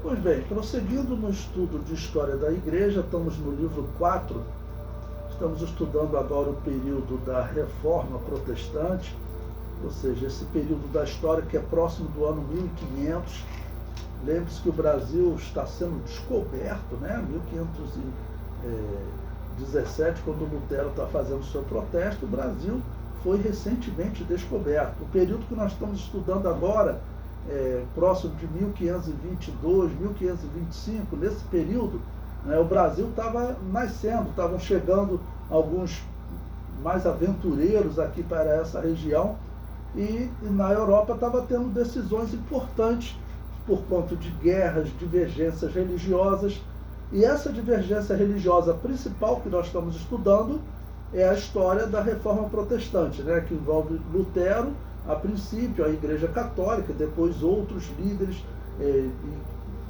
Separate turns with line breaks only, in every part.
Pois bem, prosseguindo no estudo de História da Igreja, estamos no livro 4, estamos estudando agora o período da Reforma Protestante, ou seja, esse período da história que é próximo do ano 1500. Lembre-se que o Brasil está sendo descoberto, né? 1517, quando Lutero está fazendo o seu protesto, o Brasil foi recentemente descoberto. O período que nós estamos estudando agora, próximo de 1522, 1525, nesse período, né, o Brasil estava nascendo, estavam chegando alguns mais aventureiros aqui para essa região, e na Europa estava tendo decisões importantes por conta de guerras, divergências religiosas. E essa divergência religiosa principal que nós estamos estudando é a história da Reforma Protestante, né, que envolve Lutero, a princípio a Igreja Católica, depois outros líderes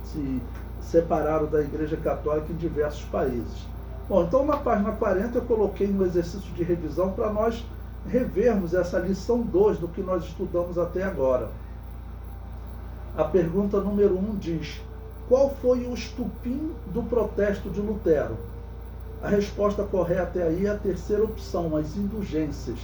se separaram da Igreja Católica em diversos países. Bom, então na página 40 eu coloquei um exercício de revisão para nós revermos essa lição 2 do que nós estudamos até agora. A pergunta número 1 diz: qual foi o estupim do protesto de Lutero? A resposta correta aí é a terceira opção, as indulgências.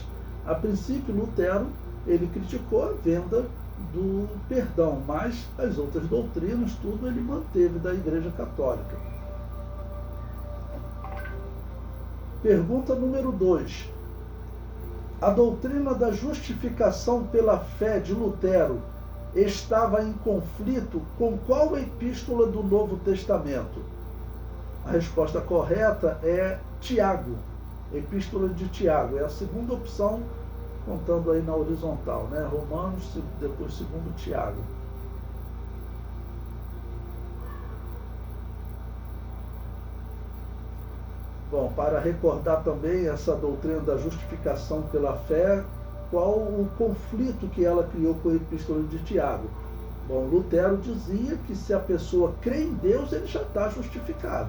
A princípio, Lutero ele criticou a venda do perdão, mas as outras doutrinas, tudo ele manteve da Igreja Católica. Pergunta número 2. A doutrina da justificação pela fé de Lutero estava em conflito com qual epístola do Novo Testamento? A resposta correta é Tiago, epístola de Tiago. É a segunda opção, contando aí na horizontal, né? Romanos, depois segundo Tiago. Bom, para recordar também essa doutrina da justificação pela fé, qual o conflito que ela criou com a epístola de Tiago? Bom, Lutero dizia que se a pessoa crê em Deus, ele já está justificado.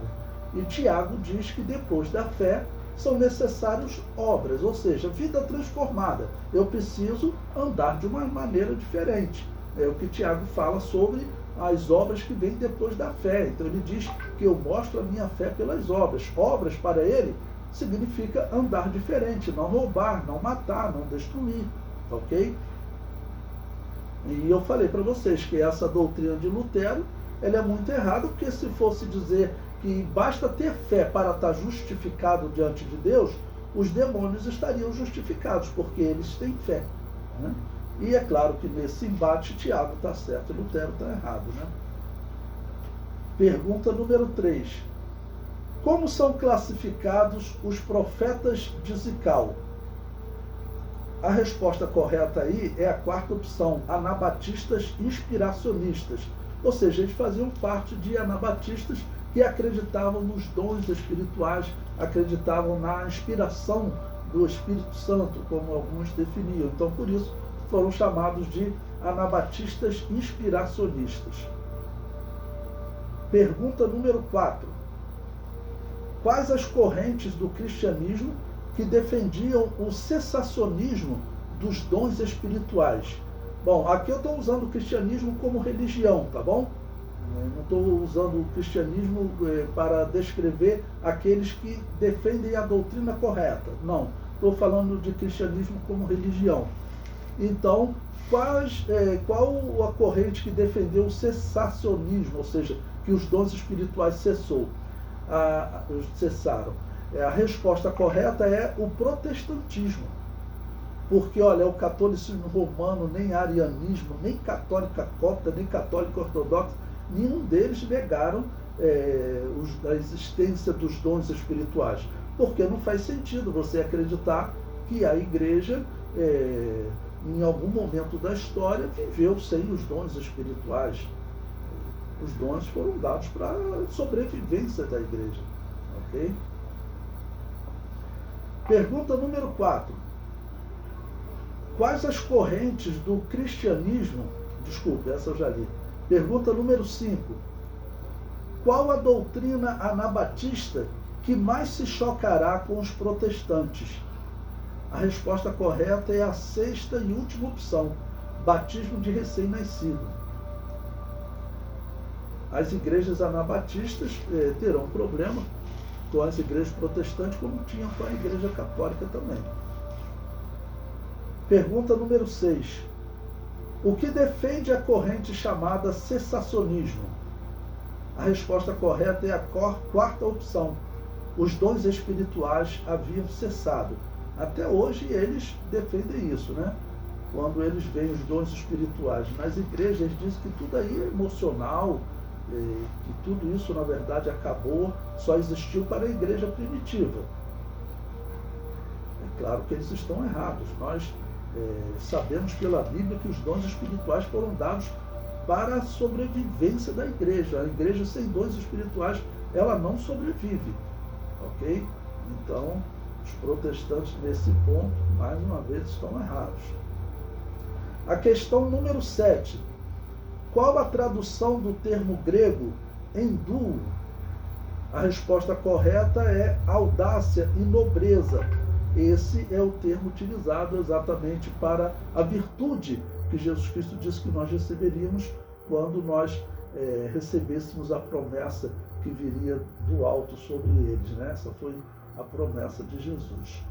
E Tiago diz que depois da fé são necessárias obras, ou seja, vida transformada. Eu preciso andar de uma maneira diferente. É o que Tiago fala sobre as obras que vêm depois da fé. Então ele diz que eu mostro a minha fé pelas obras. Obras para ele significa andar diferente, não roubar, não matar, não destruir, ok? E eu falei para vocês que essa doutrina de Lutero, ela é muito errada, porque se fosse dizer que basta ter fé para estar justificado diante de Deus, os demônios estariam justificados, porque eles têm fé, né? E é claro que nesse embate Tiago está certo e Lutero está errado, né? Pergunta número 3. Como são classificados os profetas de Zical? A resposta correta aí é a quarta opção, anabatistas inspiracionistas. Ou seja, eles faziam parte de anabatistas que acreditavam nos dons espirituais, acreditavam na inspiração do Espírito Santo, como alguns definiam. Então, por isso, foram chamados de anabatistas inspiracionistas. Pergunta número 4. Quais as correntes do cristianismo que defendiam o cessacionismo dos dons espirituais? Bom, aqui eu estou usando o cristianismo como religião, tá bom? Não estou usando o cristianismo para descrever aqueles que defendem a doutrina correta. Não, estou falando de cristianismo como religião. Então, qual a corrente que defendeu o cessacionismo, ou seja, que os dons espirituais cessaram? A resposta correta é o protestantismo. Porque, olha, o catolicismo romano, nem arianismo, nem católica copta, nem católica ortodoxa, nenhum deles negaram a existência dos dons espirituais. Porque não faz sentido você acreditar que a igreja, em algum momento da história, viveu sem os dons espirituais. Os dons foram dados para a sobrevivência da igreja. Ok? Pergunta número 4. Quais as correntes do cristianismo... Desculpe, essa eu já li. Pergunta número 5. Qual a doutrina anabatista que mais se chocará com os protestantes? A resposta correta é a sexta e última opção, batismo de recém-nascido. As igrejas anabatistas terão problema com as igrejas protestantes, como tinham com a igreja católica também. Pergunta número 6. O que defende a corrente chamada cessacionismo? A resposta correta é a quarta opção. Os dons espirituais haviam cessado. Até hoje eles defendem isso, né? Quando eles veem os dons espirituais nas igrejas, eles dizem que tudo aí é emocional, que tudo isso na verdade acabou, só existiu para a igreja primitiva. É claro que eles estão errados. Nós sabemos pela Bíblia que os dons espirituais foram dados para a sobrevivência da igreja. A igreja sem dons espirituais, ela não sobrevive, ok? Então, os protestantes nesse ponto, mais uma vez, estão errados. A questão número 7. Qual a tradução do termo grego enduro? A resposta correta é audácia e nobreza. Esse é o termo utilizado exatamente para a virtude que Jesus Cristo disse que nós receberíamos quando nós recebêssemos a promessa que viria do alto sobre eles, né? Essa foi a promessa de Jesus.